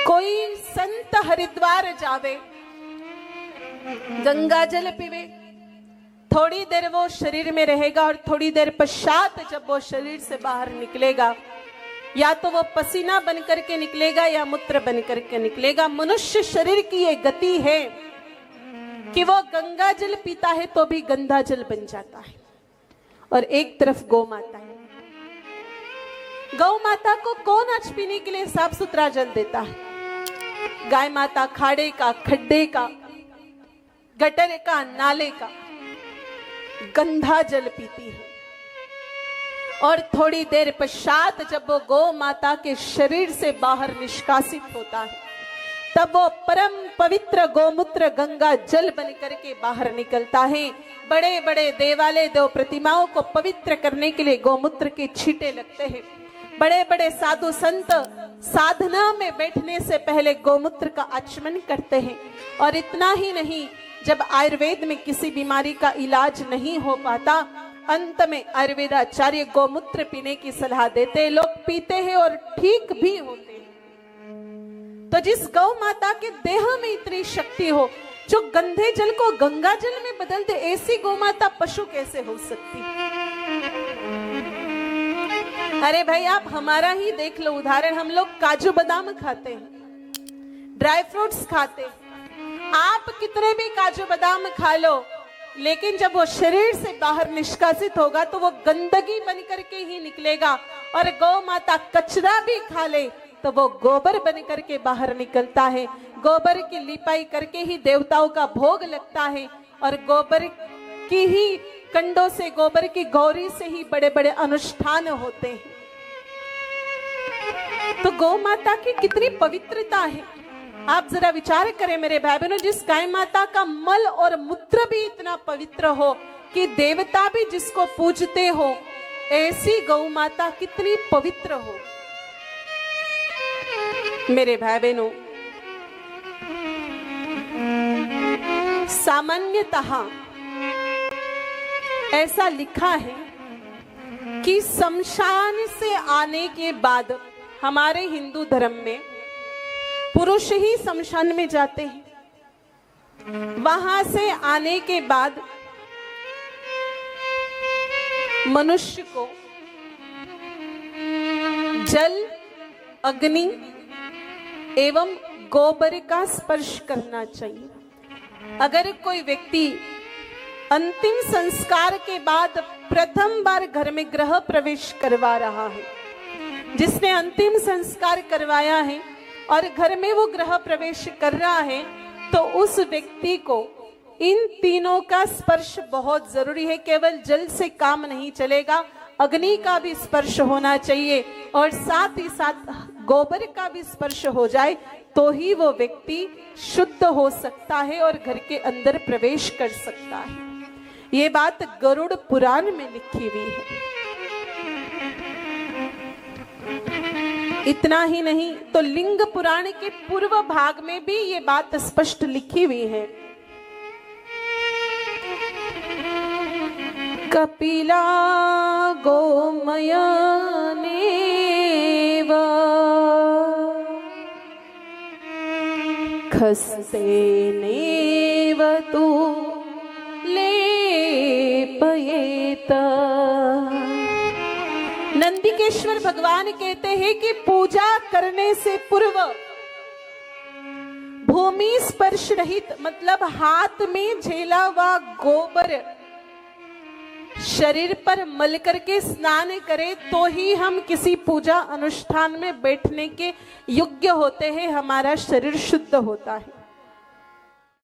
कोई संत हरिद्वार जावे, गंगा जल पीवे, थोड़ी देर वो शरीर में रहेगा और थोड़ी देर पश्चात जब वो शरीर से बाहर निकलेगा, या तो वो पसीना बन करके निकलेगा या मूत्र बन करके निकलेगा। मनुष्य शरीर की ये गति है कि वो गंगा जल पीता है तो भी गंदा जल बन जाता है। और एक तरफ गौ माता है, गौ माता को कौन आज पीने के लिए साफ सुथरा जल देता है? गाय माता खाड़े का, खड्डे का, गटर का, नाले का गंदा जल पीती है। और थोड़ी देर पश्चात जब वो गौ माता के शरीर से बाहर निष्कासित होता है, तब वो परम पवित्र गोमूत्र गंगा जल बन करके बाहर निकलता है। बड़े बड़े देवालय, देव प्रतिमाओं को पवित्र करने के लिए गोमूत्र के छींटे लगते हैं। बड़े बड़े साधु संत साधना में बैठने से पहले गोमूत्र का आचमन करते हैं। और इतना ही नहीं, जब आयुर्वेद में किसी बीमारी का इलाज नहीं हो पाता, अंत में आयुर्वेदाचार्य गोमूत्र पीने की सलाह देते हैं। लोग पीते हैं और ठीक भी होते हैं। तो जिस गौ माता के देह में इतनी शक्ति हो, जो गंदे जल को गंगा जल में बदल दे, ऐसी गौ माता पशु कैसे हो सकती? अरे भाई, आप हमारा ही देख लो उदाहरण। हम लोग काजू बादाम खाते हैं, ड्राई फ्रूट्स खाते हैं। आप कितने भी काजू बादाम खा लो, लेकिन जब वो शरीर से बाहर निष्कासित होगा तो वो गंदगी बन करके ही निकलेगा। और गौ माता कचरा भी खा ले तो वो गोबर बन करके बाहर निकलता है। गोबर की लिपाई करके ही देवताओं का भोग लगता है। और गोबर की ही कंडों से, गोबर की गौरी से ही बड़े बड़े अनुष्ठान होते हैं। तो गौ माता की कितनी पवित्रता है, आप जरा विचार करें मेरे भाई बहनों। जिस गाय माता का मल और मूत्र भी इतना पवित्र हो कि देवता भी जिसको पूजते हो, ऐसी गौ माता कितनी पवित्र हो। मेरे भाई बहनों, सामान्यतः ऐसा लिखा है कि शमशान से आने के बाद, हमारे हिंदू धर्म में पुरुष ही शमशान में जाते हैं। वहां से आने के बाद मनुष्य को जल, अग्नि एवं गोबर का स्पर्श करना चाहिए। अगर कोई व्यक्ति अंतिम संस्कार के बाद प्रथम बार घर में गृह प्रवेश करवा रहा है, जिसने अंतिम संस्कार करवाया है और घर में वो गृह प्रवेश कर रहा है, तो उस व्यक्ति को इन तीनों का स्पर्श बहुत जरूरी है। केवल जल से काम नहीं चलेगा, अग्नि का भी स्पर्श होना चाहिए और साथ ही साथ गोबर का भी स्पर्श हो जाए, तो ही वो व्यक्ति शुद्ध हो सकता है और घर के अंदर प्रवेश कर सकता है। ये बात गरुड़ पुराण में लिखी हुई है। इतना ही नहीं तो लिंग पुराण के पूर्व भाग में भी ये बात स्पष्ट लिखी हुई है। कपिला गोमयनेव खस्तेनेव तु लेपयेत। नंदिकेश्वर भगवान कहते हैं कि पूजा करने से पूर्व भूमि स्पर्श रहित, मतलब हाथ में झेला हुआ गोबर शरीर पर मल करके स्नान करें, तो ही हम किसी पूजा अनुष्ठान में बैठने के योग्य होते हैं, हमारा शरीर शुद्ध होता है।